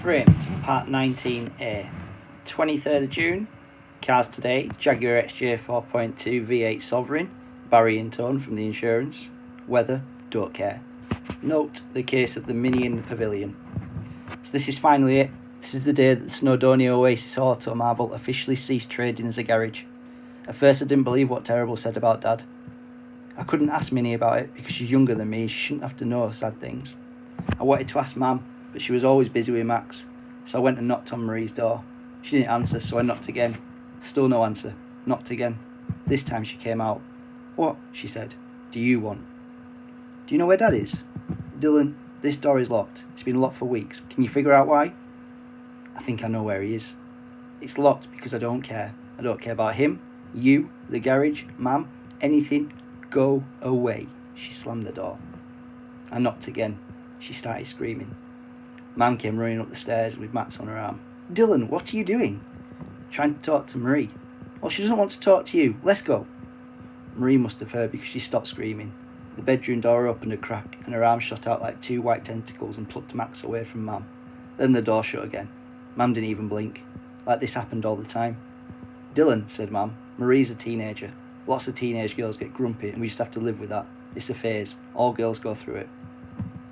Framed, Part 19A. 23rd of June. Cars today, Jaguar XJ 4.2 V8 Sovereign, Barry and Tone from the insurance. Weather, don't care. Note the case of the Mini in the pavilion. So this is finally it. This is the day that the Snowdonia Oasis Auto Marvel officially ceased trading as a garage. At first I didn't believe what Terrible said about Dad. I couldn't ask Minnie about it because she's younger than me, she shouldn't have to know sad things. I wanted to ask Mam, but she was always busy with Max, so I went and knocked on Marie's door. She didn't answer, so I knocked again. Still no answer. Knocked again. This time she came out. "What?" she said. "Do you want?" "Do you know where Dad is?" "Dylan, this door is locked. It's been locked for weeks. Can you figure out why?" "I think I know where he is. It's locked because I don't care. I don't care about him, you, the garage, Mam, anything. Go away." She slammed the door. I knocked again. She started screaming. Mam came running up the stairs with Max on her arm. "Dylan, what are you doing?" "Trying to talk to Marie." "Well, she doesn't want to talk to you. Let's go." Marie must have heard because she stopped screaming. The bedroom door opened a crack and her arm shot out like two white tentacles and plucked Max away from Mam. Then the door shut again. Mam didn't even blink. Like this happened all the time. "Dylan," said Mam, "Marie's a teenager. Lots of teenage girls get grumpy and we just have to live with that. It's a phase. All girls go through it."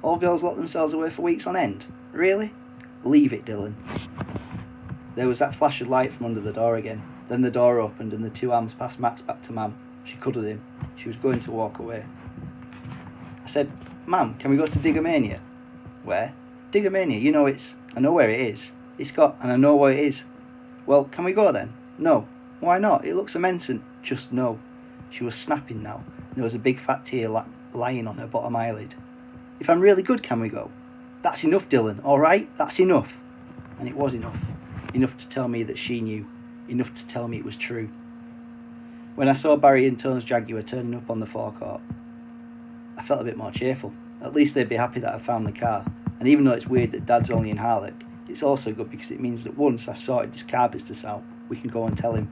"All girls lock themselves away for weeks on end? Really?" "Leave it, Dylan." There was that flash of light from under the door again. Then the door opened and the two arms passed Max back to Mam. She cuddled him. She was going to walk away. I said, "Mam, can we go to Diggermania?" "Where?" "Diggermania, you know I know where it is. And I know what it is." "Well, can we go then?" "No." "Why not? It looks immense and..." "Just no." She was snapping now. There was a big fat tear lying on her bottom eyelid. "If I'm really good, can we go?" "That's enough, Dylan, alright? That's enough." And it was enough. Enough to tell me that she knew. Enough to tell me it was true. When I saw Barry and Tone's Jaguar turning up on the forecourt, I felt a bit more cheerful. At least they'd be happy that I found the car. And even though it's weird that Dad's only in Harlech, it's also good because it means that once I've sorted this car business out, we can go and tell him.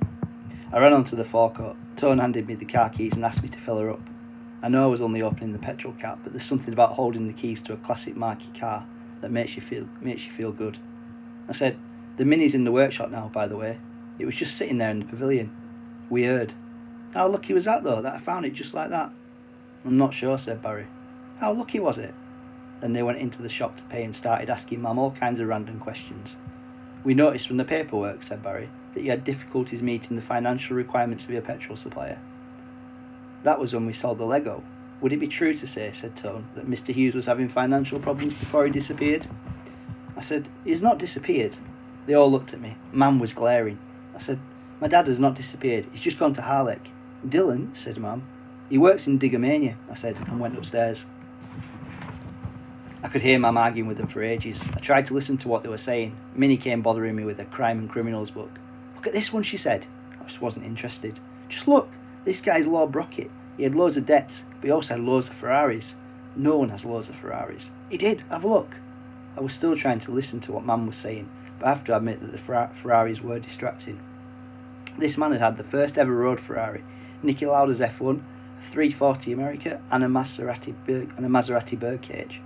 I ran onto the forecourt. Tone handed me the car keys and asked me to fill her up. I know I was only opening the petrol cap, but there's something about holding the keys to a classic marquee car that makes you feel good. I said, "The Mini's in the workshop now, by the way. It was just sitting there in the pavilion." "We heard." "How lucky was that though, that I found it just like that?" "I'm not sure," said Barry. "How lucky was it?" Then they went into the shop to pay and started asking Mam all kinds of random questions. "We noticed from the paperwork," said Barry, "that you had difficulties meeting the financial requirements of your petrol supplier." "That was when we sold the Lego. Would it be true to say," said Tone, "that Mr. Hughes was having financial problems before he disappeared?" I said, "He's not disappeared." They all looked at me. Mam was glaring. I said, "My dad has not disappeared. He's just gone to Harlech." "Dylan," said Mam. "He works in Diggermania," I said, and went upstairs. I could hear Mam arguing with them for ages. I tried to listen to what they were saying. Minnie came bothering me with a crime and criminals book. "Look at this one," she said. I just wasn't interested. "Just look. This guy's Lord Brockett. He had loads of debts, but he also had loads of Ferraris. No one has loads of Ferraris." "He did. Have a look." I was still trying to listen to what Mam was saying, but I have to admit that the Ferraris were distracting. This man had had the first ever road Ferrari, Niki Lauda's F1, a 340 America, and a Maserati birdcage.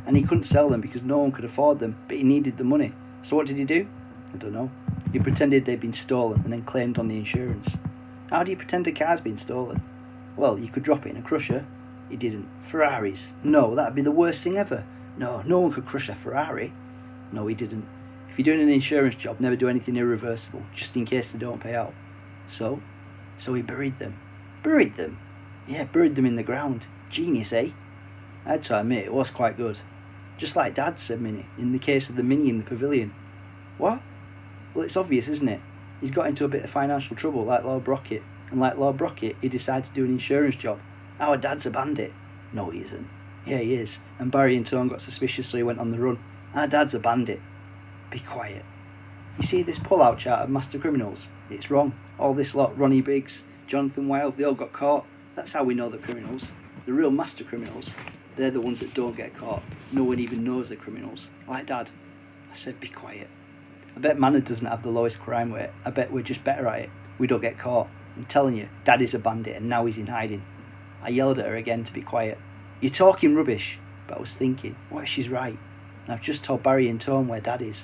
And he couldn't sell them because no one could afford them, but he needed the money. So what did he do? I don't know. He pretended they'd been stolen and then claimed on the insurance. How do you pretend a car's been stolen? Well, you could drop it in a crusher. He didn't. Ferraris. No, that'd be the worst thing ever. No one could crush a Ferrari. No, he didn't. If you're doing an insurance job, never do anything irreversible, just in case they don't pay out. So he buried them. Buried them? Yeah, buried them in the ground. Genius, eh? I had to admit, it was quite good. "Just like Dad," said Minnie, "in the case of the Mini in the pavilion." "What?" "Well, it's obvious, isn't it? He's got into a bit of financial trouble, like Lord Brockett. And like Lord Brockett, he decided to do an insurance job. Our Dad's a bandit." "No, he isn't." "Yeah, he is. And Barry and Tone got suspicious, so he went on the run. Our Dad's a bandit." "Be quiet. You see this pull-out chart of master criminals? It's wrong. All this lot, Ronnie Biggs, Jonathan Wilde, they all got caught. That's how we know the criminals. The real master criminals. They're the ones that don't get caught. No one even knows they're criminals. Like Dad." I said, "Be quiet. I bet Manor doesn't have the lowest crime rate. I bet we're just better at it. We don't get caught. I'm telling you, Dad is a bandit and now he's in hiding." I yelled at her again to be quiet. "You're talking rubbish." But I was thinking, what if she's right? and I've just told Barry and Tone where Dad is.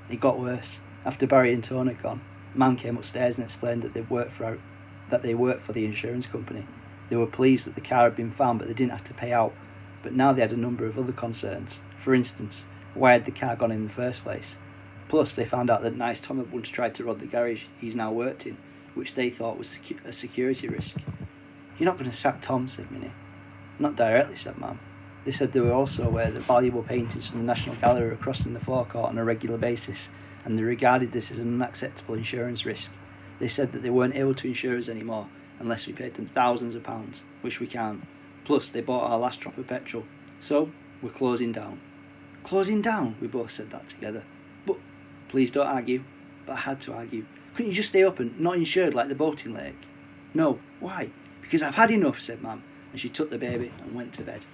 It got worse. After Barry and Tone had gone, Mam came upstairs and explained that they worked for the insurance company. They were pleased that the car had been found, but they didn't have to pay out. But now they had a number of other concerns. For instance, why had the car gone in the first place? Plus, they found out that Nice Tom had once tried to rob the garage he's now worked in, which they thought was a security risk. You're not going to sack Tom, said Minnie. Not directly, said Mam. They said they were also aware that valuable paintings from the National Gallery were crossing the forecourt on a regular basis, and they regarded this as an unacceptable insurance risk. They said that they weren't able to insure us anymore unless we paid them thousands of pounds, which we can't. Plus, they bought our last drop of petrol. So, we're closing down. Closing down? We both said that together. But, please don't argue. But I had to argue. Couldn't you just stay up and not insured like the boating lake? No. Why? Because I've had enough, said Mam, and she took the baby and went to bed.